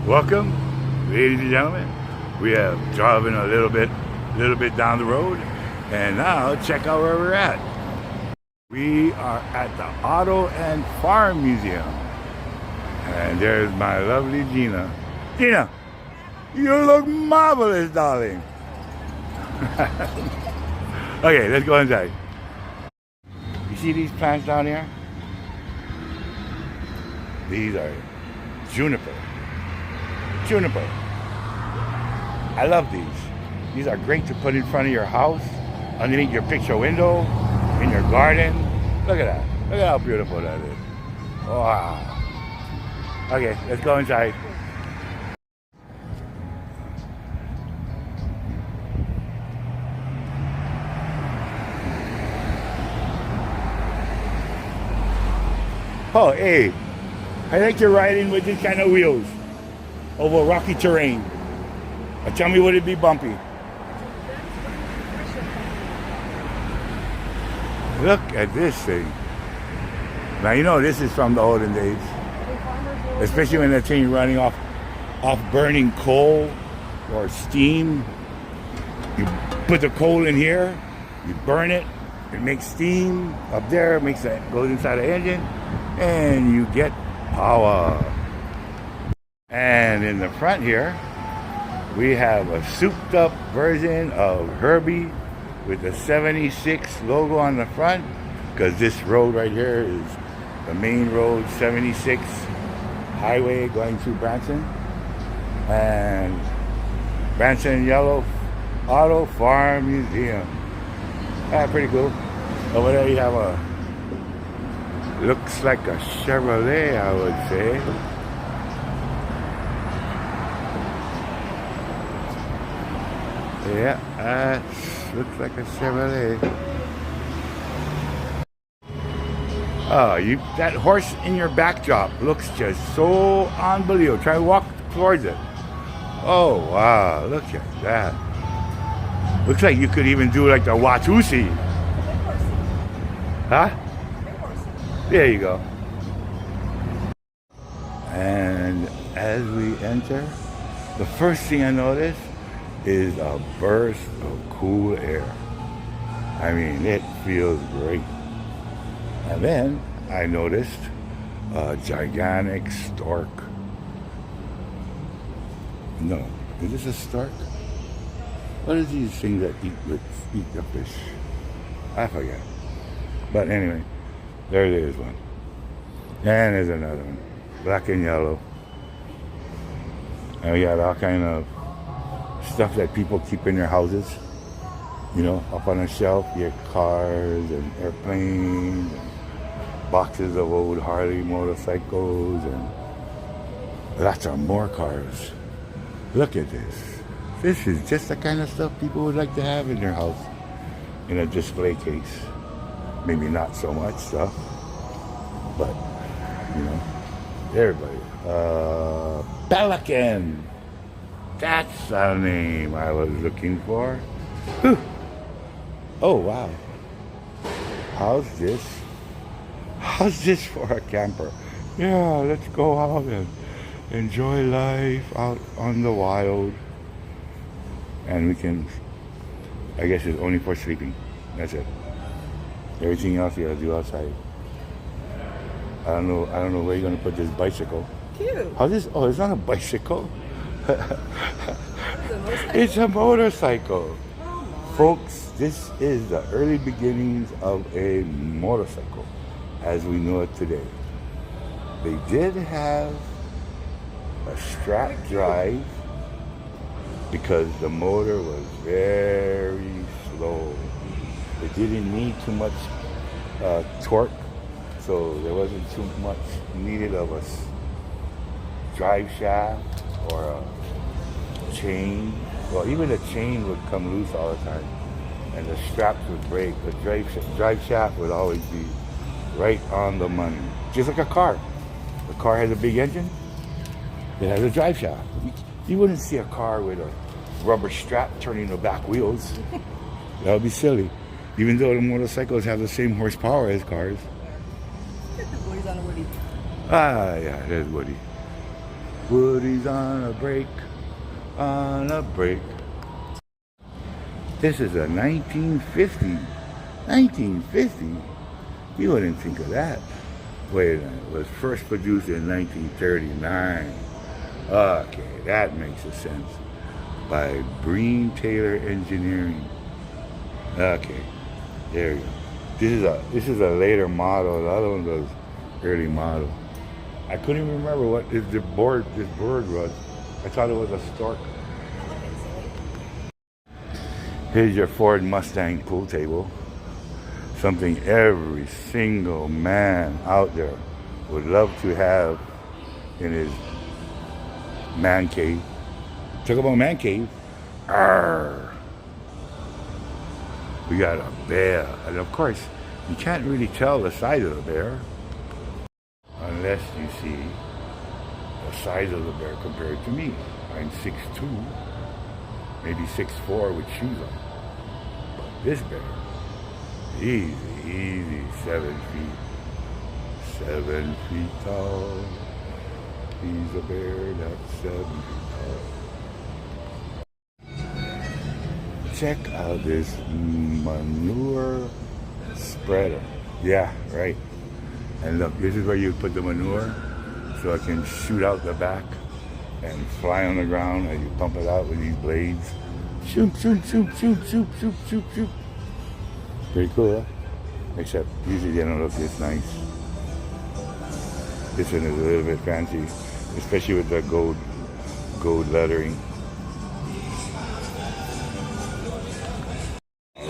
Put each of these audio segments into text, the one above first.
Welcome, ladies and gentlemen. We have driven a little bit down the road, and now check out where we're at. We are at the Auto and Farm Museum, and there's my lovely Gina. Gina, you look marvelous, darling. Okay, let's go inside. You see these plants down here? These are juniper. I love these. These are great to put in front of your house, underneath your picture window, in your garden. Look at that. Look at how beautiful that is. Wow. Okay, let's go inside. Oh, hey, I like to ride in with this kind of wheels over rocky terrain. Tell me, would it be bumpy? Look at this thing. Now, you know this is from the olden days. Especially when that thing running off burning coal or steam. You put the coal in here, you burn it, it makes steam up there, it goes inside the engine, and you get power. And in the front here, we have a souped up version of Herbie with the 76 logo on the front, because this road right here is the main road, 76 highway going through Branson. And Branson Yellow Auto Farm Museum. Pretty cool. Over there you have looks like a Chevrolet, I would say. Yeah, looks like a Chevrolet. Oh, that horse in your backdrop looks just so unbelievable. Try to walk towards it. Oh, wow, look at that. Looks like you could even do like the Watusi. Huh? There you go. And as we enter, the first thing I noticed is a burst of cool air. I mean, it feels great. And then I noticed a gigantic stork. No, is this a stork? What are these things that eat the fish? I forget. But anyway, there is one. And there's another one, black and yellow. And we got all kind of stuff that people keep in their houses, you know, up on a shelf. Your cars and airplanes and boxes of old Harley motorcycles and lots of more cars. Look at this. This is just the kind of stuff people would like to have in their house in a display case. Maybe not so much stuff, but you know, everybody. Pelican. That's the name I was looking for. Whew. Oh, wow. How's this for a camper? Yeah, let's go out and enjoy life out on the wild. And we can, I guess it's only for sleeping. That's it. Everything else you gotta do outside. I don't know where you're gonna put this bicycle. Cute. How's this? Oh, it's not a bicycle. It's a motorcycle. Oh, Folks, this is the early beginnings of a motorcycle as we know it today. They did have a strap drive because the motor was very slow. It didn't need too much torque, so there wasn't too much needed of a drive shaft or a chain. Well, even the chain would come loose all the time, and the straps would break. The drive shaft would always be right on the money, just like a car. The car has a big engine. It has a drive shaft. You wouldn't see a car with a rubber strap turning the back wheels. That would be silly. Even though the motorcycles have the same horsepower as cars. Woody's on a Woody. Ah, yeah, there's Woody. Woody's on a break, on a break. This is a 1950. 1950? You wouldn't think of that. Wait a minute. It was first produced in 1939. Okay, that makes a sense. By Breen Taylor Engineering. Okay, there you go. This is a later model. The other one was early model. I couldn't even remember what this bird was. I thought it was a stork. Here's your Ford Mustang pool table. Something every single man out there would love to have in his man cave. Talk about man cave. Arr! We got a bear. And of course, you can't really tell the size of the bear unless you see the size of the bear compared to me. I'm 6'2", maybe 6'4" with shoes on. But this bear, easy, 7 feet. 7 feet tall. He's a bear that's 7 feet tall. Check out this manure spreader. Yeah, right. And look, this is where you put the manure so it can shoot out the back and fly on the ground as you pump it out with these blades. Shoot. Pretty cool, huh? Except usually they don't look this nice. This one is a little bit fancy, especially with the gold lettering.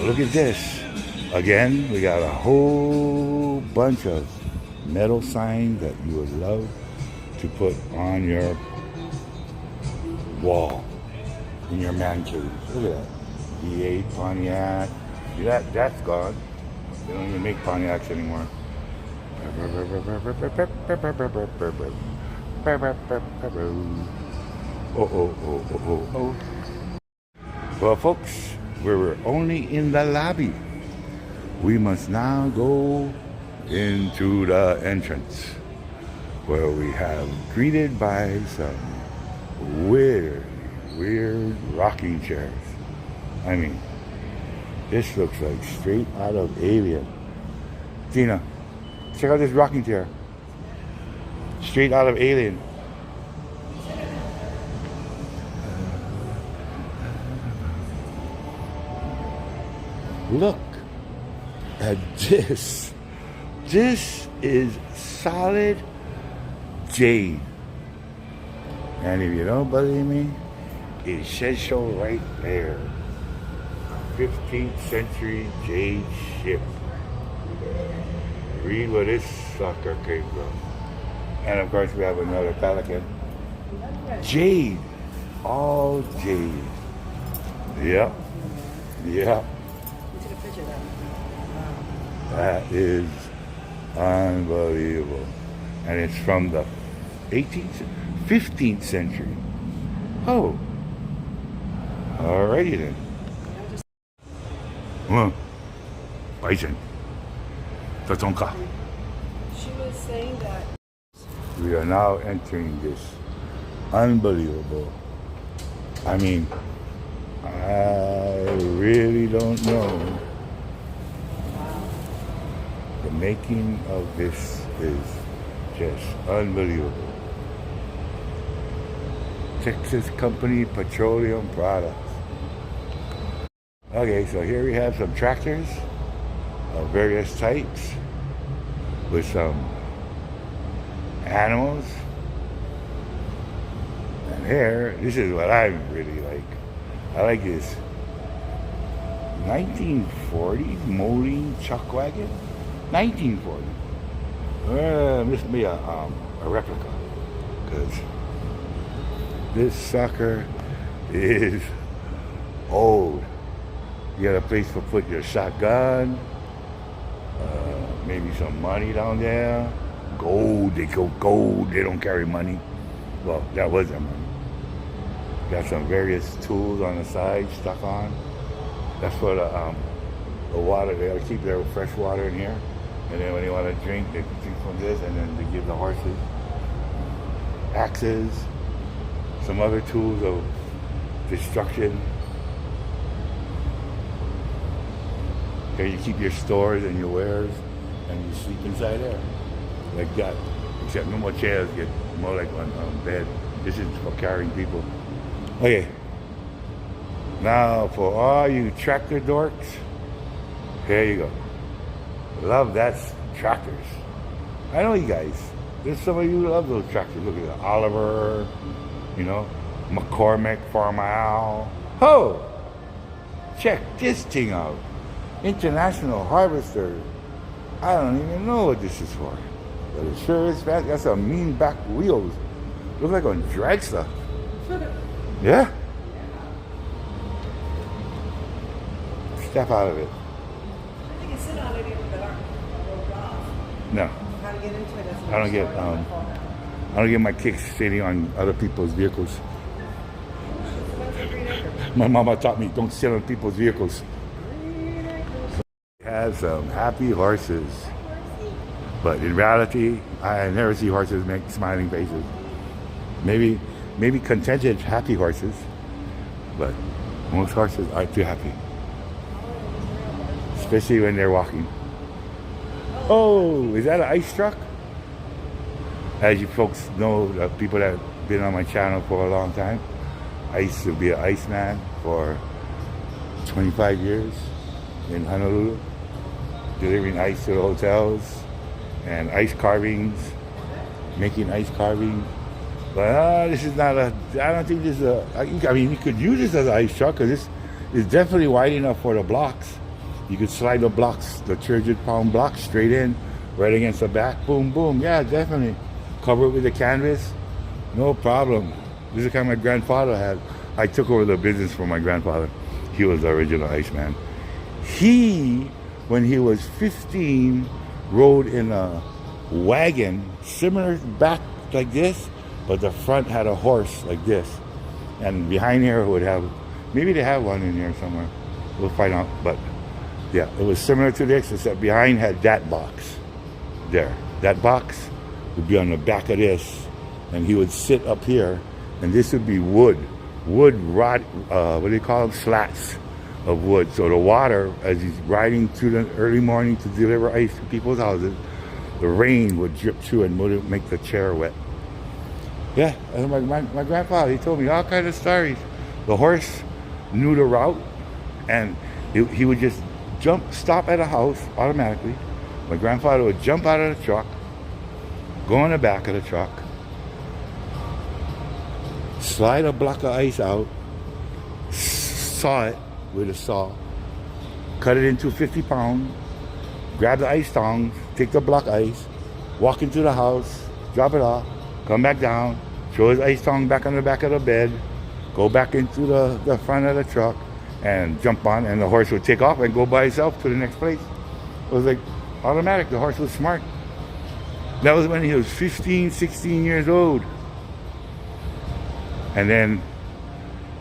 Look at this. Again, we got a whole bunch of metal signs that you would love to put on your wall in your man cave. Look at that. V8 Pontiac. That's gone. They don't even make Pontiacs anymore. Oh. Well, folks, we're only in the lobby. We must now go into the entrance where we have greeted by some weird rocking chairs. I mean, this looks like straight out of Alien. Tina, check out this rocking chair. Straight out of Alien. Look at this. This is solid jade. And if you don't believe me, it says so right there. 15th century jade ship. Read where this sucker came from. And of course we have another pelican. Jade. All jade. Yep. That is unbelievable. And it's from the 15th century. Oh. Alrighty then. Bison. Tatonka. She was saying that. We are now entering this unbelievable. I mean, I really don't know. The making of this is just unbelievable. Texas Company Petroleum Products. Okay, so here we have some tractors of various types with some animals. And here, this is what I really like. I like this 1940s Moline chuck wagon. 1940. This may be a replica, because this sucker is old. You got a place to put your shotgun, maybe some money down there. Gold, they go gold, they don't carry money. Well, that was their money. Got some various tools on the side stuck on. That's for the water. They gotta keep their fresh water in here. And then when they want to drink, they drink from this, and then they give the horses. Axes, some other tools of destruction. Here you keep your stores and your wares, and you sleep inside there, like that. Except no more chairs, get more like one bed. This is for carrying people. Okay. Now for all you tractor dorks, here you go. Love that's tractors. I know you guys. There's some of you who love those tractors. Look at that. Oliver, you know, McCormick, Farmall. Oh! Check this thing out. International Harvester. I don't even know what this is for. But it sure is fast. That's a mean back wheels. Looks like on drag stuff. Yeah? Step out of it. You can sit on it even that aren't rolled off. No. How to get into it as I don't get my kicks sitting on other people's vehicles. My mama taught me don't sit on people's vehicles. It has some happy horses. But in reality, I never see horses make smiling faces. Maybe contented, happy horses, but most horses aren't too happy, especially when they're walking. Oh, is that an ice truck? As you folks know, the people that have been on my channel for a long time, I used to be an iceman for 25 years in Honolulu, delivering ice to the hotels and ice carvings, making ice carvings. But this is not a, I don't think this is a, I mean, you could use this as an ice truck because this is definitely wide enough for the blocks. You could slide the blocks, the 300-pound blocks straight in, right against the back, boom, boom. Yeah, definitely. Cover it with the canvas, no problem. This is the kind my grandfather had. I took over the business from my grandfather. He was the original Iceman. He, when he was 15, rode in a wagon, similar back like this, but the front had a horse like this. And behind here would have, maybe they have one in here somewhere. We'll find out, but yeah, it was similar to this, except behind had that box there. That box would be on the back of this, and he would sit up here, and this would be wood rod, what do you call them, slats of wood. So the water, as he's riding through the early morning to deliver ice to people's houses, the rain would drip through and would make the chair wet. Yeah, and my grandfather, he told me all kinds of stories. The horse knew the route, and he would just stop at a house automatically. My grandfather would jump out of the truck, go in the back of the truck, slide a block of ice out, saw it with a saw, cut it into 50 pounds, grab the ice tongs, take the block of ice, walk into the house, drop it off, come back down, throw his ice tong back on the back of the bed, go back into the front of the truck, and jump on, and the horse would take off and go by itself to the next place. It was like automatic. The horse was smart. That was when he was 15, 16 years old. And then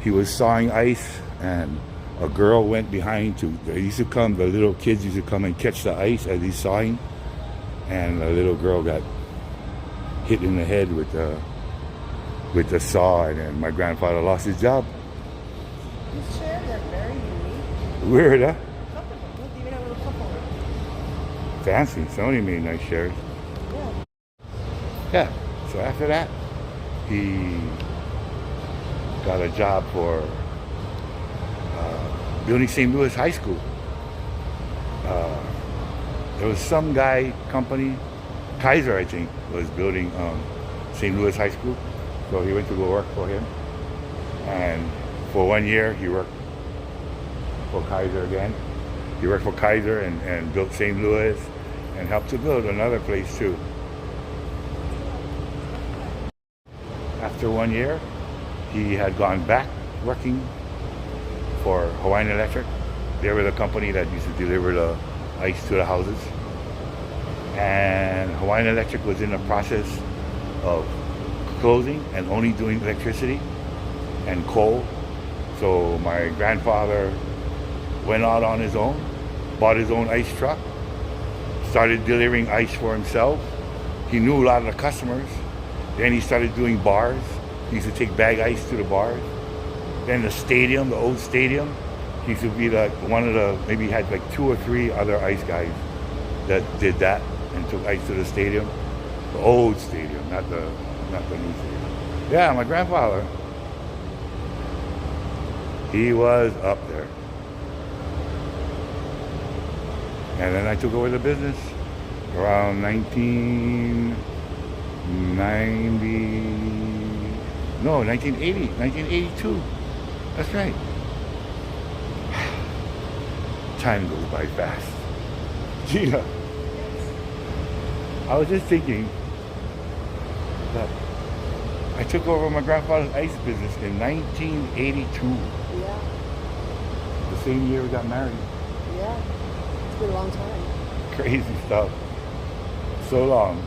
he was sawing ice, and a girl went behind the little kids used to come and catch the ice as he's sawing, and the little girl got hit in the head with the saw, and then my grandfather lost his job. These chairs are very unique. Weird, huh? Comfortable. Look, even have a little cup holder. Fancy. Somebody made nice chairs. Yeah. Yeah. So after that, he got a job for building St. Louis High School. There was some company, Kaiser, I think, was building St. Louis High School. So he went to go work for him. And for 1 year, he worked for Kaiser again. He worked for Kaiser and built St. Louis and helped to build another place too. After 1 year, he had gone back working for Hawaiian Electric. They were the company that used to deliver the ice to the houses. And Hawaiian Electric was in the process of closing and only doing electricity and coal. So my grandfather went out on his own, bought his own ice truck, started delivering ice for himself. He knew a lot of the customers. Then he started doing bars He used to take bag ice to the bars. Then the stadium, the old stadium, he used to be like one of the, maybe he had like 2 or 3 other ice guys that did that and took ice to the stadium. The old stadium, not the new stadium. Yeah, my grandfather, he was up there. And then I took over the business around 1982. That's right. Time goes by fast. Gina, I was just thinking that I took over my grandfather's ice business in 1982. Yeah. The same year we got married. Yeah. It's been a long time. Crazy stuff. So long.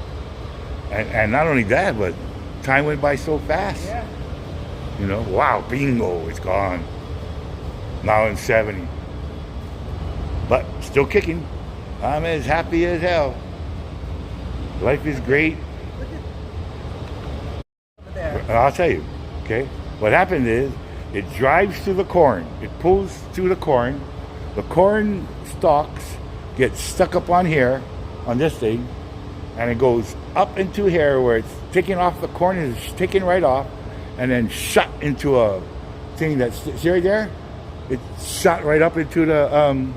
And not only that, but time went by so fast. Yeah. You know, wow, bingo, it's gone. Now I'm 70. But still kicking. I'm as happy as hell. Life is great. Over there. And I'll tell you, okay? What happened is, it drives through the corn. It pulls through the corn. The corn stalks get stuck up on here, on this thing, and it goes up into here where it's taking off, the corn is taken right off, and then shot into a thing that's, see right there? It's shot right up into the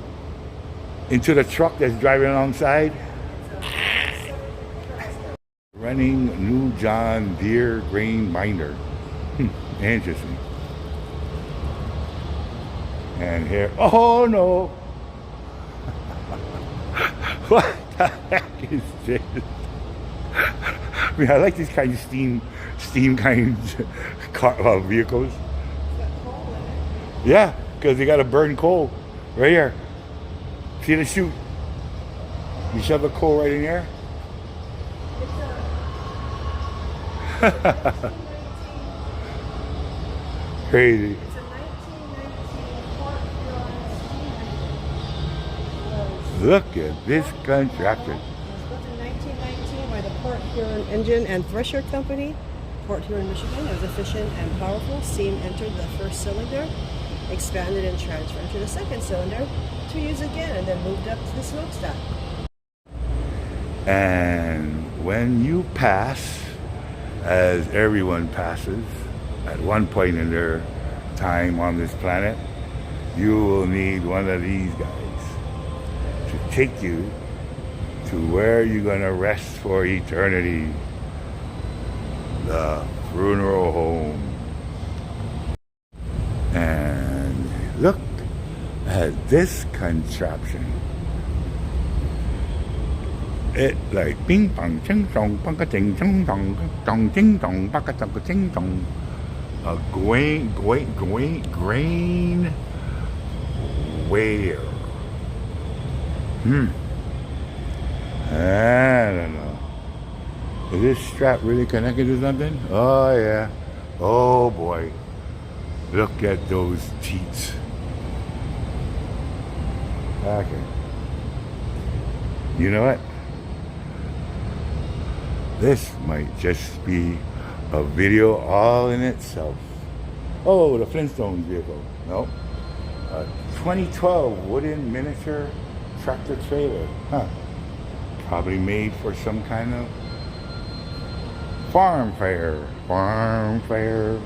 truck that's driving alongside. Running new John Deere grain binder. Interesting. And here, oh no! What the heck is this? I mean, I like these kinds of steam kinds of vehicles. It's got coal in it. Yeah, because they got to burn coal right here. See the chute? You shove the coal right in there. It's a Crazy. It's a 1919 Port Huron steam engine. Look at this contraption. It was built in 1919 by the Port Huron Engine and Thresher Company, Port Huron, Michigan. It was efficient and powerful. Steam entered the first cylinder, expanded and transferred to the second cylinder to use again, and then moved up to the smokestack. And when you pass, as everyone passes, at one point in their time on this planet, you will need one of these guys to take you to where you're going to rest for eternity, the funeral home. And look at this contraption. It like ping pong ching chong paka ching chong chong chong ching chong paka chong ching chong. A grain whale. I don't know. Is this strap really connected to something? Oh yeah. Oh boy. Look at those teats. Okay. You know what? This might just be a video all in itself. Oh, the Flintstones vehicle. Nope. 2012 wooden miniature tractor trailer. Huh. Probably made for some kind of farm fair. Farm fair.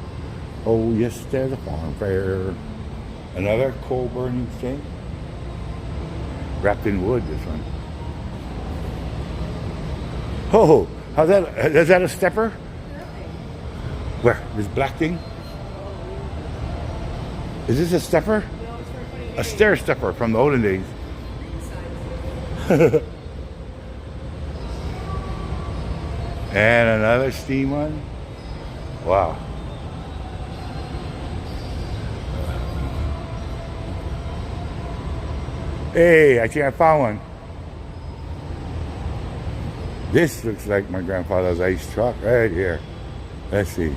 Oh yes, there's a farm fair. Another coal burning thing. Wrapped in wood, this one. Oh, how's that? Is that a stepper? Where? This black thing? Is this a stepper? No, it's for putting A stair stepper from the olden days. And another steam one. Wow. Hey, I think I found one. This looks like my grandfather's ice truck right here. Let's see.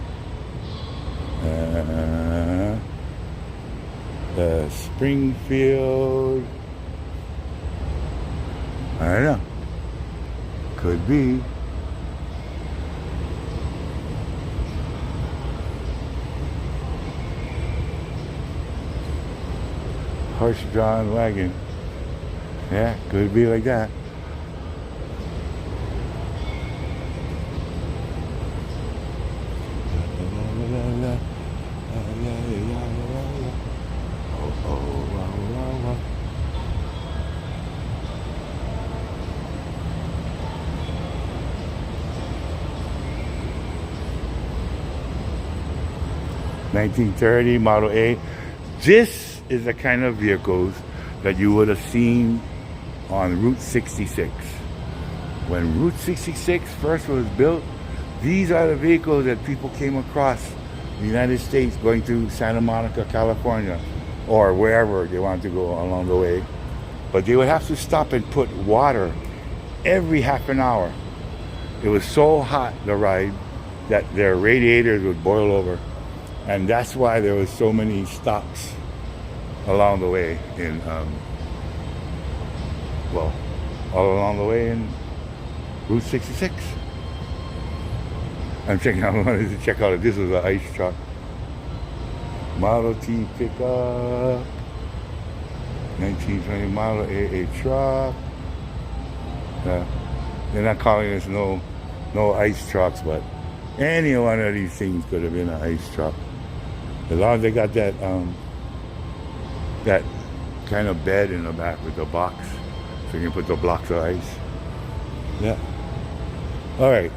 The Springfield. I don't know. Could be. horse-drawn wagon. Yeah, could be like that. Oh. 1930 Model A. This is the kind of vehicles that you would have seen on Route 66. When Route 66 first was built, these are the vehicles that people came across the United States going to Santa Monica, California, or wherever they wanted to go along the way. But they would have to stop and put water every half an hour. It was so hot, the ride, that their radiators would boil over. And that's why there was so many stops along the way in, all along the way in Route 66. I wanted to check out if this was an ice truck. Model T pickup. 1920 Model AA truck. They're not calling this no ice trucks, but any one of these things could have been an ice truck. As long as they got that that kind of bed in the back with the box, so you can put the blocks of ice. Yeah. All right.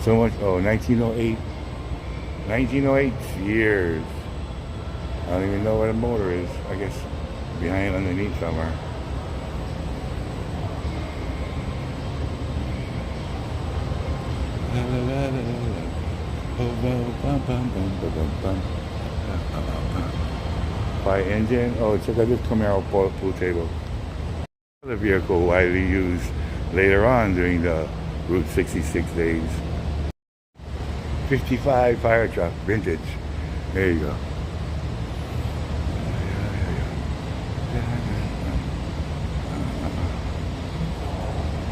So much. Oh, 1908. 1908 years. I don't even know where the motor is. I guess behind underneath somewhere. By engine. Oh, check out this Camaro pool table. The vehicle widely used later on during the Route 66 days. 55 fire truck, vintage. There you go.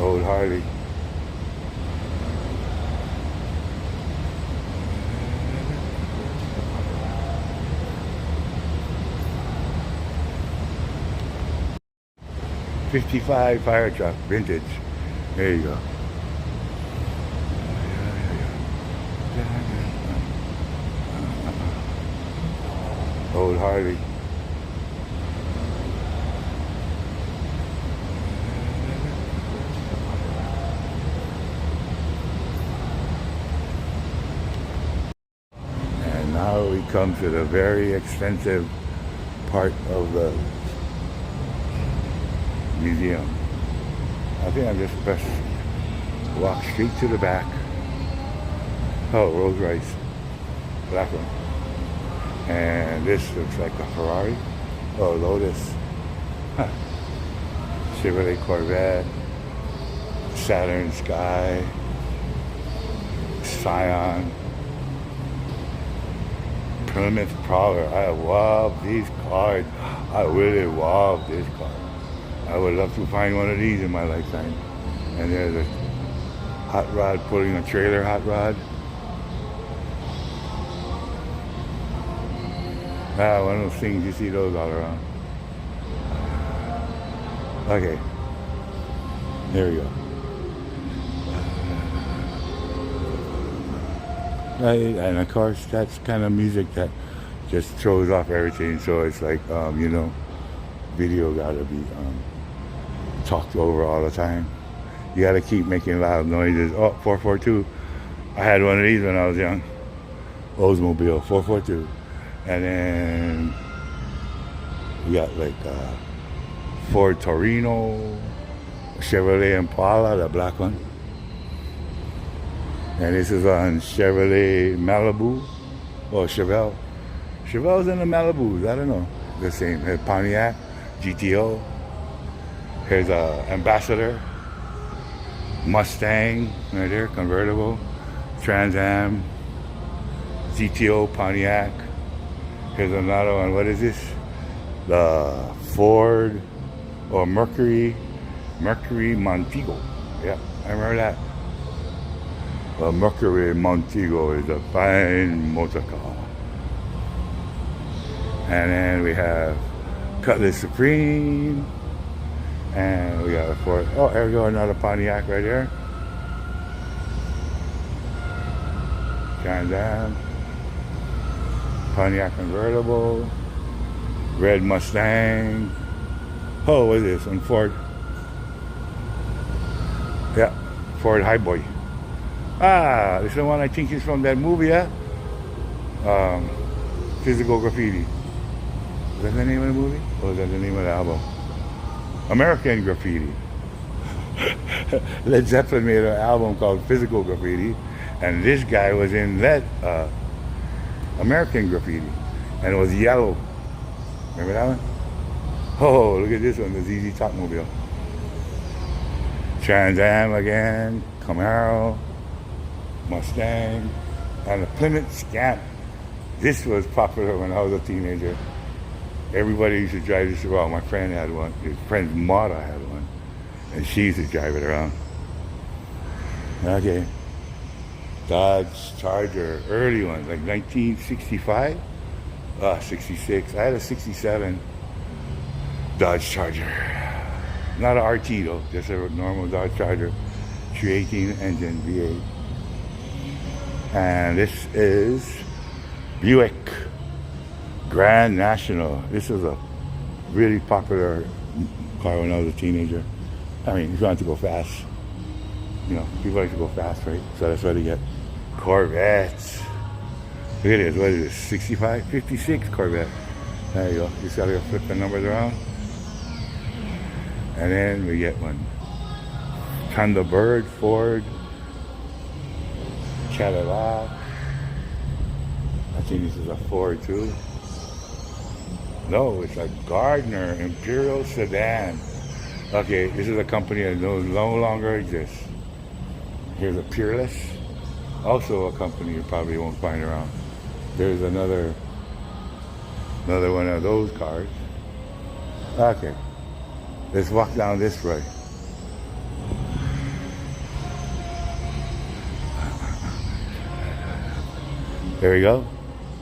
Old Harley. '55 fire truck, vintage. There you go. Old Harley. And now we come to the very expensive part of the museum. I think I'm just best walk straight to the back. Oh, Rolls Royce, black one. And this looks like a Ferrari. Oh, Lotus. Huh. Chevrolet Corvette. Saturn Sky. Scion. Plymouth Prowler. I love these cars. I really love this car. I would love to find one of these in my lifetime. And there's a hot rod pulling a trailer hot rod. One of those things, you see those all around. Okay. There we go. And of course, that's kind of music that just throws off everything. So it's like, video gotta be talked over all the time. You gotta keep making loud noises. Oh, 442. I had one of these when I was young. Oldsmobile 442. And then we got like Ford Torino, Chevrolet Impala, the black one. And this is on Chevrolet Malibu, or Chevelle. Chevelle's in the Malibus, I don't know. The same. Here's Pontiac, GTO. Here's Ambassador, Mustang, right there, convertible, Trans Am, GTO, Pontiac. Here's another one. What is this? The Ford or Mercury Montego. Yeah, I remember that. The Mercury Montego is a fine motor car. And then we have Cutlass Supreme. And we got a Ford. Oh, there we go, another Pontiac right there. Trans Am. Pontiac convertible. Red Mustang. Oh, what is this? On Ford. Yeah, Ford Highboy. Ah, this is the one I think is from that movie, yeah? Physical Graffiti. Is that the name of the movie? Or is that the name of the album? American Graffiti. Led Zeppelin made an album called Physical Graffiti, and this guy was in that American Graffiti, and it was yellow. Remember that one? Oh, look at this one, the ZZ Top Mobile. Trans Am again, Camaro, Mustang, and the Plymouth Scamp. This was popular when I was a teenager. Everybody used to drive this around. My friend had one. His friend Mata had one. And she used to drive it around. Okay. Dodge Charger, early one, like 1965? 66. I had a 67 Dodge Charger. Not an RT though, just a normal Dodge Charger. 318 engine V8. And this is Buick Grand National. This was a really popular car when I was a teenager. I mean, if you want to go fast, you know, people like to go fast, right? So that's why they get Corvettes. Look at this, what is this, 65? 56 Corvette. There you go, you just gotta flip the numbers around. And then we get one Thunderbird, Ford, Cadillac. I think this is a Ford too. No, it's a Gardner Imperial Sedan. Okay, this is a company that no longer exists. Here's a Peerless, also a company you probably won't find around. There's another one of those cars. Okay, let's walk down this way. There we go.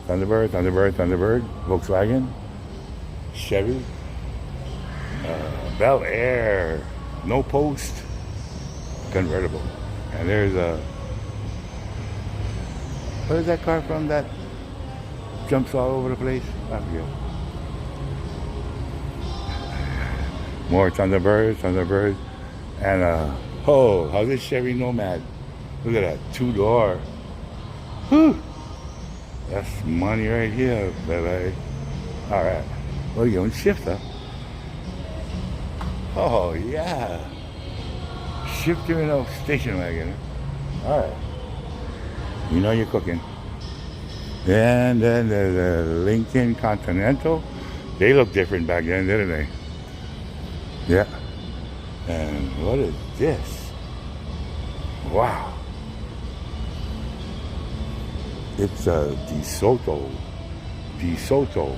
Thunderbird, Thunderbird, Thunderbird, Volkswagen, Chevy, Bel Air, no post, convertible. And there's a, where's that car from that jumps all over the place? I forget. More Thunderbirds, Thunderbirds, and oh, how's this Chevy Nomad? Look at that, 2-door. Whew. That's money right here, baby. All right. Well, you're on shifter. Oh, yeah. Shifter in a station wagon. All right. You know you're cooking. And then there's a Lincoln Continental. They look different back then, didn't they? Yeah. And what is this? Wow. It's a DeSoto. DeSoto.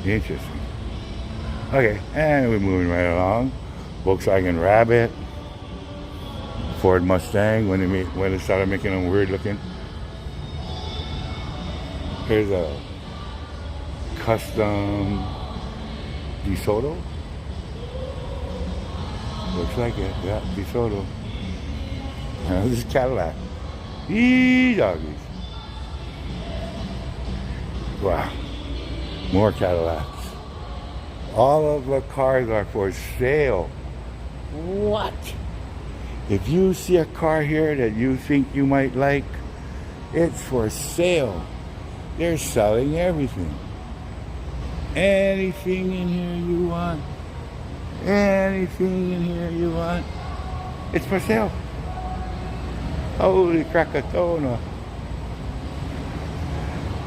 Interesting. Okay, and we're moving right along. Volkswagen Rabbit. Ford Mustang when they started making them weird looking. Here's a custom DeSoto. Looks like it, yeah, DeSoto. This is Cadillac. Eee, doggies. Wow. More Cadillacs. All of the cars are for sale. What? If you see a car here that you think you might like, it's for sale. They're selling everything. Anything in here you want. Anything in here you want. It's for sale. Holy Krakatona.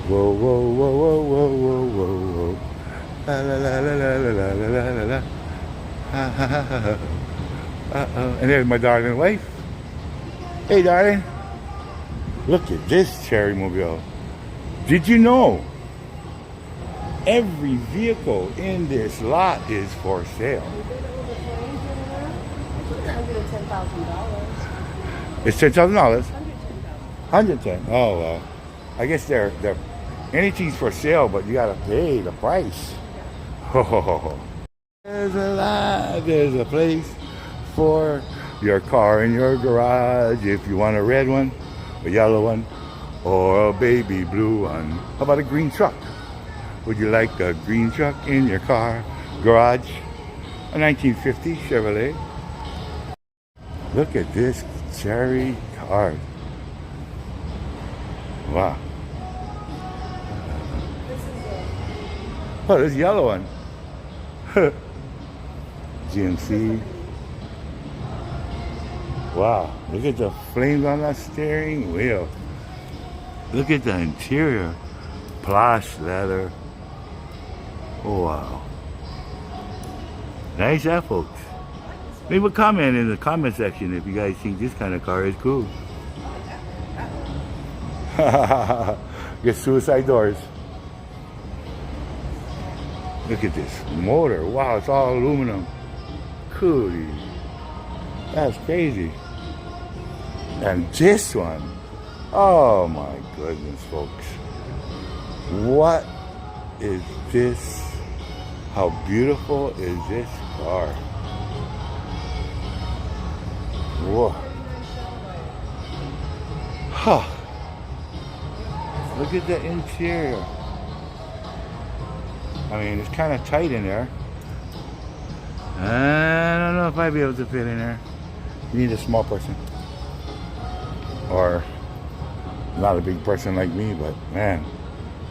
Whoa, whoa, whoa, whoa, whoa, whoa, whoa, whoa. La la la la la la la la la la. Ha ha ha ha. Uh-oh. And there's my darling wife. Hey, darling. Look at this Cherry Mobile. Did you know every vehicle in this lot is for sale? It's $10,000. $110,000. Oh well. I guess they're anything's for sale, but you gotta pay the price. Oh, there's a place for your car in your garage if you want a red one, a yellow one, or a baby blue one. How about a green truck? Would you like a green truck in your car garage? A 1950 Chevrolet. Look at this cherry car. Wow. Oh, there's a yellow one. GMC. Wow, look at the flames on that steering wheel. Look at the interior. Plush leather. Oh, wow. Nice, folks. Leave a comment in the comment section if you guys think this kind of car is cool. Get suicide doors. Look at this motor. Wow, it's all aluminum. Coolie. That's crazy. And this one. Oh my goodness, folks. What is this? How beautiful is this car? Whoa. Huh. Look at the interior. I mean, it's kind of tight in there. I don't know if I'd be able to fit in there. You need a small person. Or not a big person like me, but man,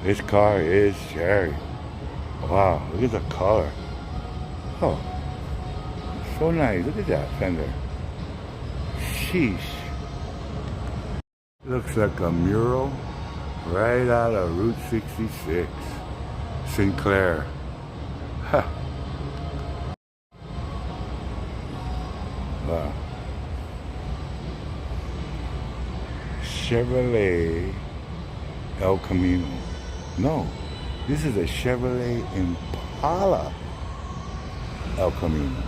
this car is cherry. Wow, look at the color. Oh, so nice. Look at that fender. Sheesh. Looks like a mural right out of Route 66. Sinclair. Huh. Wow. Chevrolet El Camino. No, this is a Chevrolet Impala El Camino.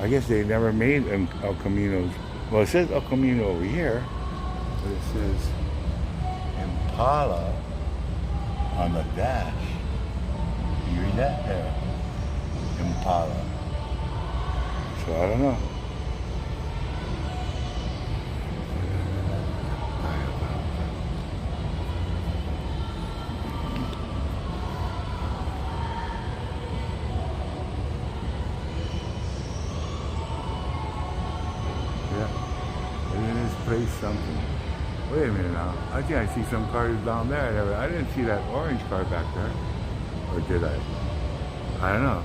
I guess they never made El Caminos. Well, it says El Camino over here, but it says Impala on the dash. You read that there? Impala. So I don't know. Place something. Wait a minute now. I think I see some cars down there. I didn't see that orange car back there. Or did I? I don't know.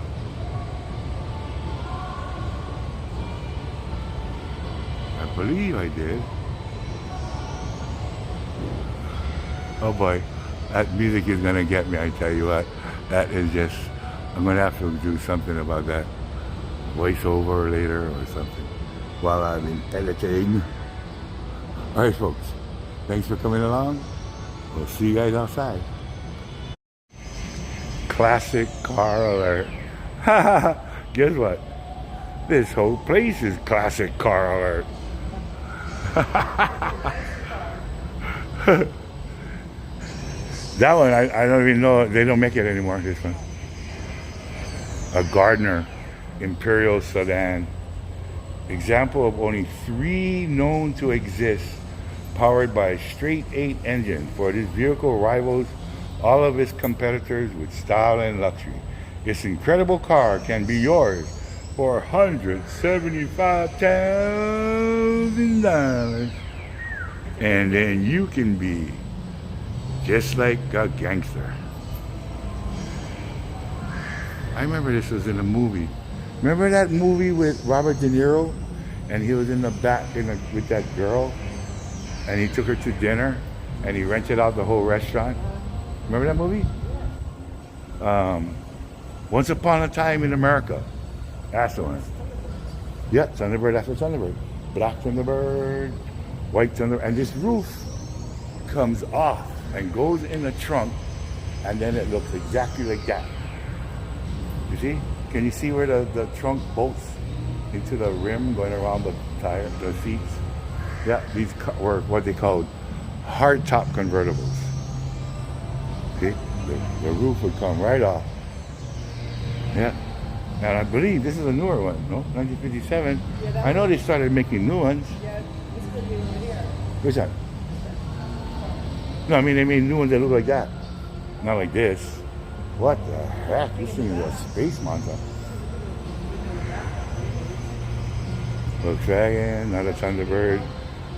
I believe I did. Oh boy. That music is going to get me, I tell you what. That is just, I'm going to have to do something about that. Voiceover later or something. While I'm in editing. Alright folks, thanks for coming along. We'll see you guys outside. Classic car alert. Guess what? This whole place is classic car alert. That one, I don't even know, they don't make it anymore, this one. A Gardner Imperial Sedan. Example of only 3 known to exist, powered by a straight 8 engine. For this vehicle rivals all of its competitors with style and luxury. This incredible car can be yours for $175,000. And then you can be just like a gangster. I remember this was in a movie. Remember that movie with Robert De Niro? And he was in the back with that girl, and he took her to dinner, and he rented out the whole restaurant. Remember that movie? Once Upon a Time in America. That's the one. Yeah, Thunderbird after Thunderbird. Black Thunderbird, white Thunderbird, and this roof comes off and goes in the trunk, and then it looks exactly like that. You see? Can you see where the trunk bolts into the rim going around the tire, the seats? Yeah, these were what they called hardtop convertibles. See, the roof would come right off, Yeah. And I believe this is a newer one, no? 1957. Yeah, that I know one. they started making new ones. Yeah, this is the new one here. Where's that? No, I mean they made new ones that look like that. Not like this. What the heck? This thing is a space monster. Volkswagen, not a Thunderbird.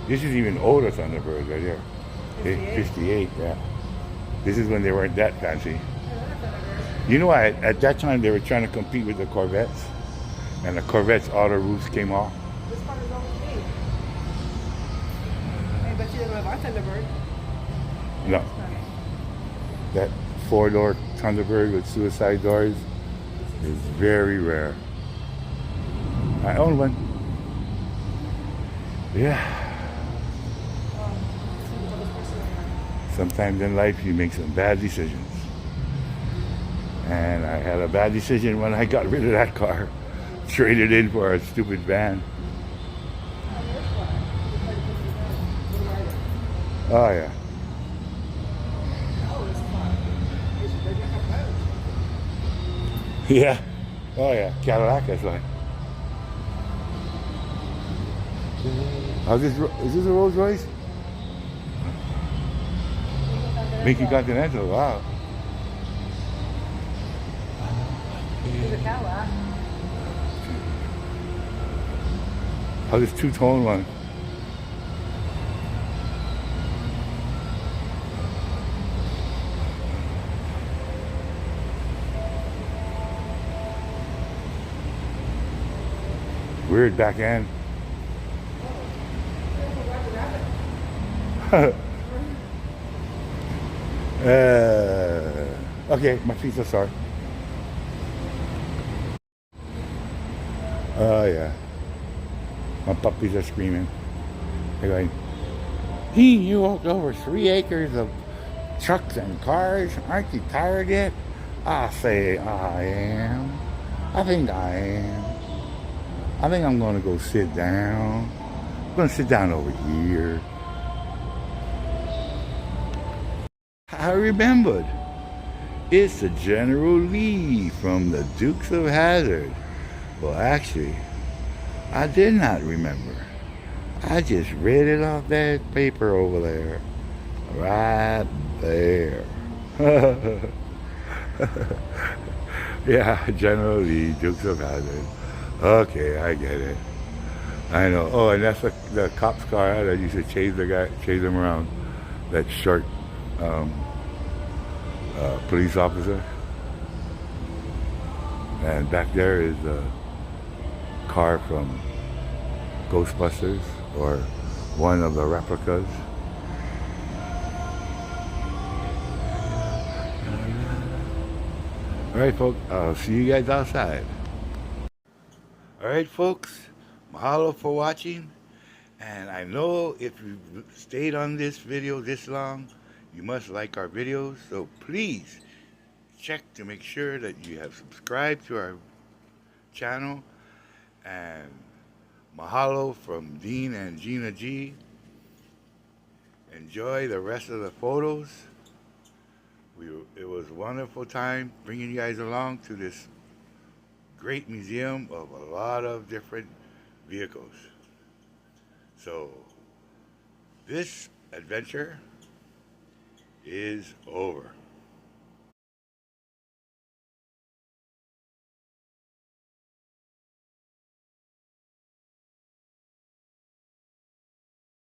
This is even older Thunderbird right here. 58. 58, yeah. This is when they weren't that fancy. You know, at that time they were trying to compete with the Corvettes, and the Corvettes, all the roofs came off. This part is all with me. Hey, but you didn't have our Thunderbird. No, that four-door Thunderbird with suicide doors is very rare. I own one. Yeah. Sometimes in life you make some bad decisions. And I had a bad decision when I got rid of that car. Traded in for a stupid van. Oh yeah. Yeah. Oh yeah. Cadillac, that's right. Is this a Rolls Royce? Lincoln Continental, wow. There's a Cadillac. Oh, this two-tone one. Weird back end. Okay, my feet are sore. Oh yeah. My puppies are screaming. They're going, you walked over 3 acres of trucks and cars. Aren't you tired yet? I say I am. I think I am. I think I'm gonna go sit down. I'm gonna sit down over here. I remembered. It's the General Lee from the Dukes of Hazzard. Well, actually, I did not remember. I just read it off that paper over there. Right there. Yeah, General Lee, Dukes of Hazzard. Okay, I get it. I know. Oh, and that's the cop's car that used to chase him around. That short police officer. And back there is a car from Ghostbusters, or one of the replicas. Alright folks, I'll see you guys outside. Alright folks, mahalo for watching. And I know if you've stayed on this video this long, you must like our videos. So please check to make sure that you have subscribed to our channel. And mahalo from Dean and Gina G. Enjoy the rest of the photos. It was a wonderful time bringing you guys along to this great museum of a lot of different vehicles. So this adventure is over.